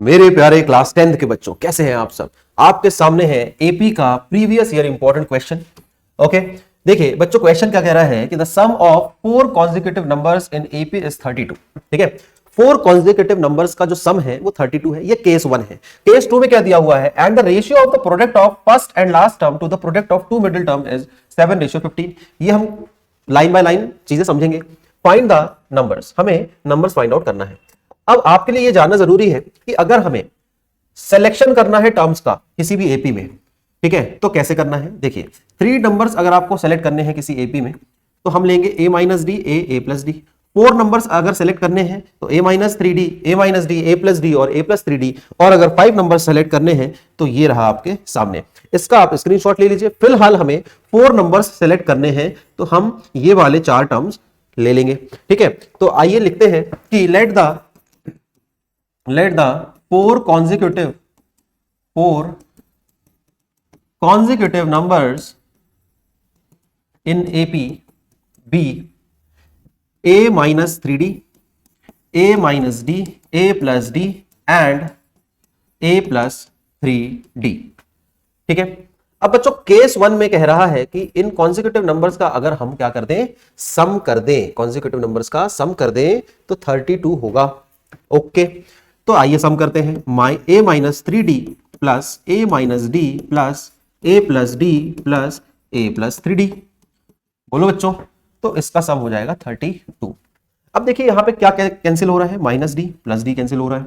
मेरे प्यारे class 10th के बच्चों, कैसे हैं आप सब। आपके सामने है एपी का previous year important question. Okay, देखिए बच्चों, क्वेश्चन क्या कह रहा है कि the sum of 4 consecutive numbers in AP is 32। ठीक है, 4 कॉन्जिक्यूटिव नंबर्स का जो सम है वो 32 है। ये केस 1 है। केस 2 में क्या दिया हुआ है, and the ratio of the product of first and last term to the product of two middle term is 7:15। ये हम लाइन बाय लाइन चीजें समझेंगे। फाइंड द नंबर्स, हमें नंबर्स फाइंड आउट करना है। अब आपके लिए यह जानना जरूरी है कि अगर हमें सिलेक्शन करना है टर्म्स का किसी भी एपी में, ठीक है, तो कैसे करना है। देखिए 3 नंबर्स अगर आपको सेलेक्ट करने हैं किसी एपी में तो हम लेंगे a minus D A plus D. 4 numbers अगर सेलेक्ट करने हैं तो a minus 3d a minus D A plus D और a प्लस 3d। और अगर 5 नंबर्स सेलेक्ट करने हैं तो ये रहा आपके सामने। इसका आप स्क्रीनशॉट ले लीजिए। फिलहाल हमें 4 नंबर्स सेलेक्ट करने हैं तो हम ये वाले 4 टर्म्स ले लेंगे। ठीक है, तो आइए लिखते हैं कि late the 4 consecutive numbers in AP be a minus 3d, a minus d, a plus d and a plus 3d। ठीक है, अब बच्चों केस 1 में कह रहा है कि इन कॉन्जिक्यूटिव नंबर्स का अगर हम क्या कर दें, सम कर दें, कॉन्जिक्यूटिव नंबर्स का सम कर दें तो 32 होगा। ओके, तो आइए सम करते हैं। a minus 3d plus a minus D plus a plus D plus a plus 3d। बोलो बच्चों, तो इसका सम हो जाएगा 32। अब देखिए यहां पे क्या कैंसिल हो रहा है, minus D plus D cancel हो रहा है,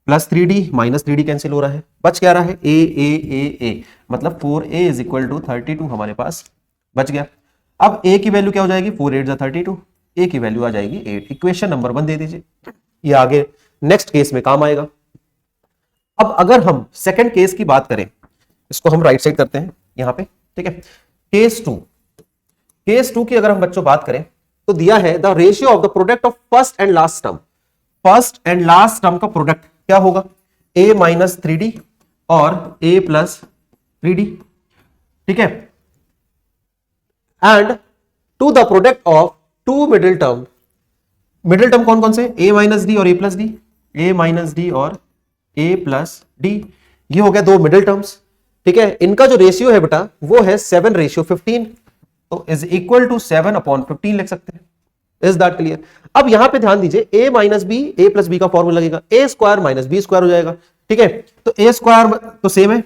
plus 3d minus 3d cancel हो रहा है, बच क्या रहा है a मतलब 4a इज इक्वल टू 32 हमारे पास बच गया। अब a की वैल्यू क्या हो जाएगी, 4 8 32, a की वैल्यू आ जाएगी 8। इक्वेशन नंबर 1 दे दीजिए, ये आगे नेक्स्ट केस में काम आएगा। अब अगर हम सेकंड केस की बात करें, इसको हम राइट साइड करते हैं यहां पे। ठीक है, केस 2 की अगर हम बच्चों बात करें तो दिया है the ratio of the product of first and last term. First and last term का प्रोडक्ट क्या होगा, a माइनस 3d और a प्लस 3d। ठीक है, and to the product of two middle term. Middle term कौन कौन से, a minus d और a plus d, a minus d और a प्लस डी। ये हो गया 2 मिडिल टर्म्स। ठीक है, इनका जो रेशियो है बेटा वो है 7:15, तो इज इक्वल टू 7/15 लिख सकते हैं। Is that clear. अब यहां पे ध्यान दीजिए, a minus b a plus b का फॉर्मूला लगेगा, a square minus b square हो जाएगा। ठीक है, तो a स्क्वायर तो सेम है,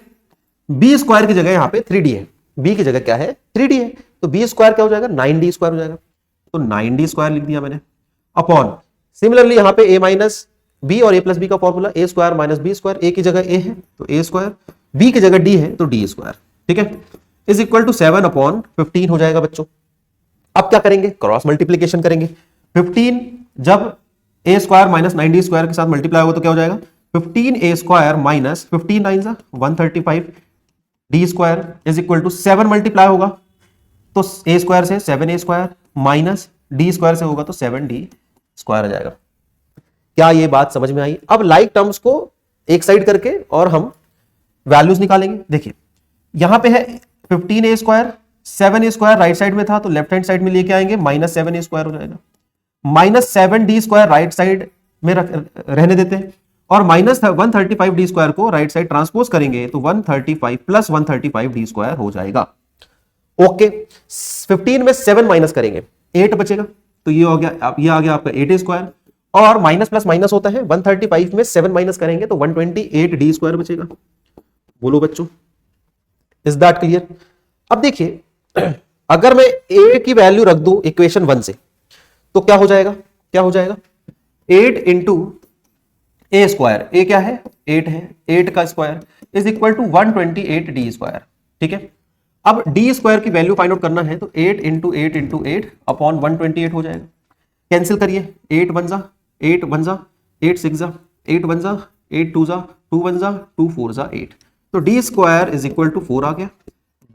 b स्क्वायर की जगह यहां पे 3d है, b की जगह क्या है 3d है, तो b स्क्वायर क्या हो जाएगा 9d स्क्वायर हो जाएगा। तो 9d स्क्वायर लिख दिया मैंने अपॉन, सिमिलरली यहां पे a माइनस बी और a प्लस बी का formula a square minus b square, a की जगह a है तो a स्क्वायर, b की जगह d है तो d स्क्वायर। ठीक है, इज इक्वल टू 7/15 हो जाएगा बच्चों। अब क्या करेंगे, क्रॉस मल्टीप्लीकेशन करेंगे। 15 जब a square minus 9d square के साथ मल्टीप्लाई होगा तो क्या हो जाएगा, 15a square minus 15 9 135 d square is equal to 7 multiply होगा तो a स्क्वायर से 7a square minus d square से होगा तो 7d स्क्वायर आ जाएगा। क्या ये बात समझ में आई। अब लाइक टर्म्स को एक साइड करके और हम वैल्यूज निकालेंगे। देखिए यहां पे है 15a square, 7a square right side में था तो लेफ्ट हैंड साइड में लेके आएंगे, माइनस 7a स्क्वायर हो जाएगा, minus 7d square right side में रहने देते हैं और माइनस 135d स्क्वायर को राइट साइड ट्रांसपोज करेंगे तो 135 प्लस 135d स्क्वायर हो जाएगा। ओके, 15 में 7 माइनस करेंगे 8 बचेगा, तो ये हो गया, ये आ गया आपका 8a स्क्वायर, और माइनस प्लस माइनस होता है, 135 में 7 माइनस करेंगे तो 128d स्क्वायर बचेगा। बोलो बच्चों, इज दैट क्लियर। अब देखिए अगर मैं a की वैल्यू रख दूं इक्वेशन 1 से तो क्या हो जाएगा, 8 इंटू a स्क्वायर, a क्या है 8 है, 8 का square is equal to 128d square. ठीक है, अब d स्क्वायर की वैल्यू फाइंड आउट करना है तो 8 इंटू 8 इंटू 8 अपॉन 128 हो जाएगा। कैंसिल करिए, 8 1 जा 8 1 जा 8 6 जा 8 1 जा 8 2 जा 2 1 जा 2 4 जा 8, तो d square is equal to 4 आ गया।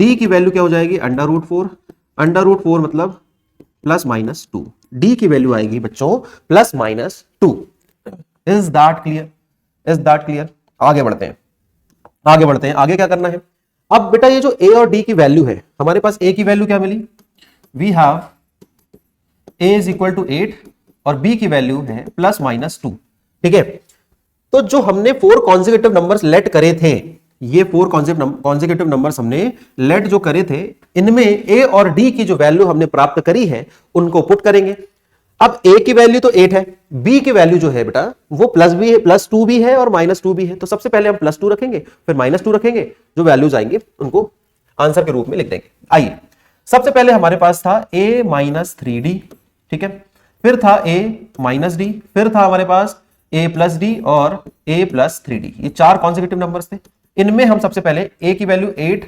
d की वैल्यू क्या हो जाएगी, अंडर रूट 4 मतलब प्लस माइनस 2, d की वैल्यू आएगी बच्चों plus minus 2। Is that clear. आगे बढ़ते हैं, आगे क्या करना है। अब बेटा ये जो a और d की वैल्यू है, हमारे पास a की वैल्यू क्या मिली, we have a is equal to 8 और b की वैल्यू है प्लस माइनस 2। ठीक है, तो जो हमने 4 कॉन्जिक्यूटिव नंबर्स लेट करे थे, ये 4 कॉन्जिक्यूटिव नंबर्स हमने लेट जो करे थे, इनमें ए और डी की जो वैल्यू हमने प्राप्त करी है उनको पुट करेंगे। अब ए की वैल्यू तो 8 है, बी की वैल्यू जो है बेटा वो प्लस भी है, +2 भी है और -2 भी है। तो सबसे पहले हम +2 रखेंगे, फिर -2 रखेंगे, जो वैल्यूज आएंगे उनको आंसर के रूप में लिख देंगे। आइए, सबसे पहले हमारे पास था a - 3d, ठीक है, फिर था a - d, फिर था हमारे पास a + d और a + 3d। ये 4 कॉन्जिक्यूटिव नंबर्स थे। इनमें हम सबसे पहले a की वैल्यू 8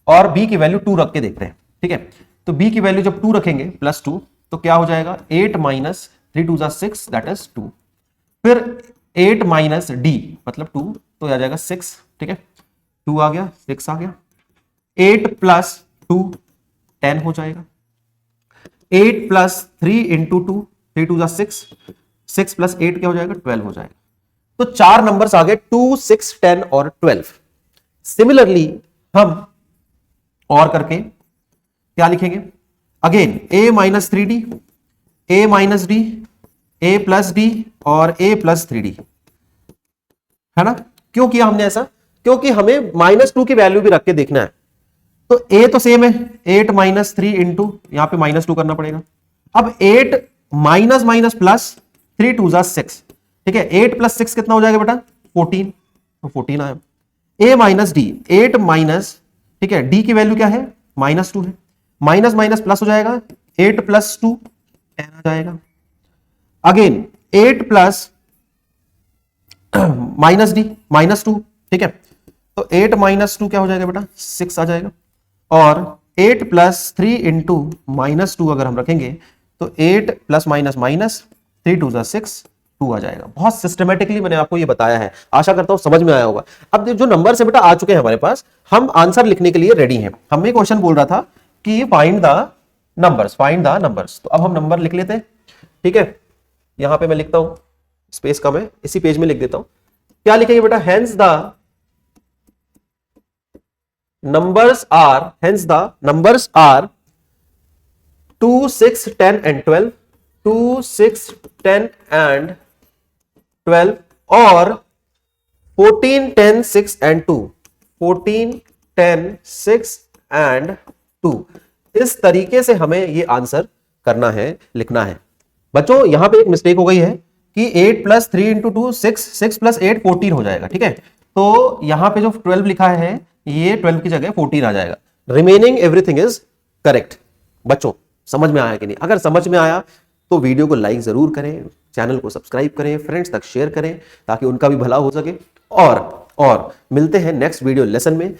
और b की वैल्यू 2 रख के देखते हैं, ठीक है। तो b की वैल्यू जब 2 रखेंगे +2, तो क्या हो जाएगा 8 - 3 2 6, दैट इज 2। फिर 8 - d मतलब 2, तो आ जाएगा 6, ठीक है, 2 आ गया, 6 आ गया। 8 + 2 10 हो जाएगा। 8 + 3 × 2, 3 2 6, 6 + 8 क्या हो जाएगा 12 हो जाएगा। तो 4 नंबर्स आ गए 2 6 10 और 12। सिमिलरली हम और करके क्या लिखेंगे, again a - 3d, a - d, a + d और a + 3d, है ना। क्यों किया हमने ऐसा, क्योंकि हमें -2 की वैल्यू भी रख के देखना है। तो a तो सेम है, 8 - 3 × यहां पे -2 करना पड़ेगा। अब 8 माइनस माइनस प्लस 3 2 6, ठीक है, 8 + 6 कितना हो जाएगा बेटा 14, तो 14 आया। a - d, 8 माइनस, ठीक है, d की वैल्यू क्या है -2 है, माइनस माइनस प्लस हो जाएगा, 8 + 2 10 आ जाएगा। अगेन 8 + -d -2, ठीक है, तो 8 - 2 क्या हो जाएगा बेटा 6 आ जाएगा। और 8 + 3 × -2 अगर हम रखेंगे तो 8 + माइनस 3 2 6, 2 आ जाएगा। बहुत सिस्टमेटिकली मैंने आपको ये बताया है, आशा करता हूं समझ में आया होगा। अब जो नंबर से बेटा आ चुके हैं हमारे पास, हम आंसर लिखने के लिए रेडी हैं। हमें क्वेश्चन बोल रहा था कि फाइंड द नंबर्स, तो अब हम नंबर लिख लेते हैं, ठीक है। यहां पे मैं लिखता हूं, स्पेस कम है, इसी पेज में लिख देता हूं। क्या लिखेंगे बेटा, hence the numbers are 2 6 10 and 12, 2 6 10 and 12 और 14 10 6 and 2, 14 10 6 and 2। इस तरीके से हमें ये आंसर करना है, लिखना है। बच्चों यहां पे एक मिस्टेक हो गई है कि 8 + 3 × 2 6, 6 + 8 14 हो जाएगा, ठीक है। तो यहां पे जो 12 लिखा है ये 12 की जगह 14 आ जाएगा। Remaining everything is correct. बच्चों समझ में आया कि नहीं? अगर समझ में आया तो वीडियो को लाइक जरूर करें, चैनल को सब्सक्राइब करें, फ्रेंड्स तक शेयर करें ताकि उनका भी भला हो सके। और मिलते हैं नेक्स्ट वीडियो लेसन में।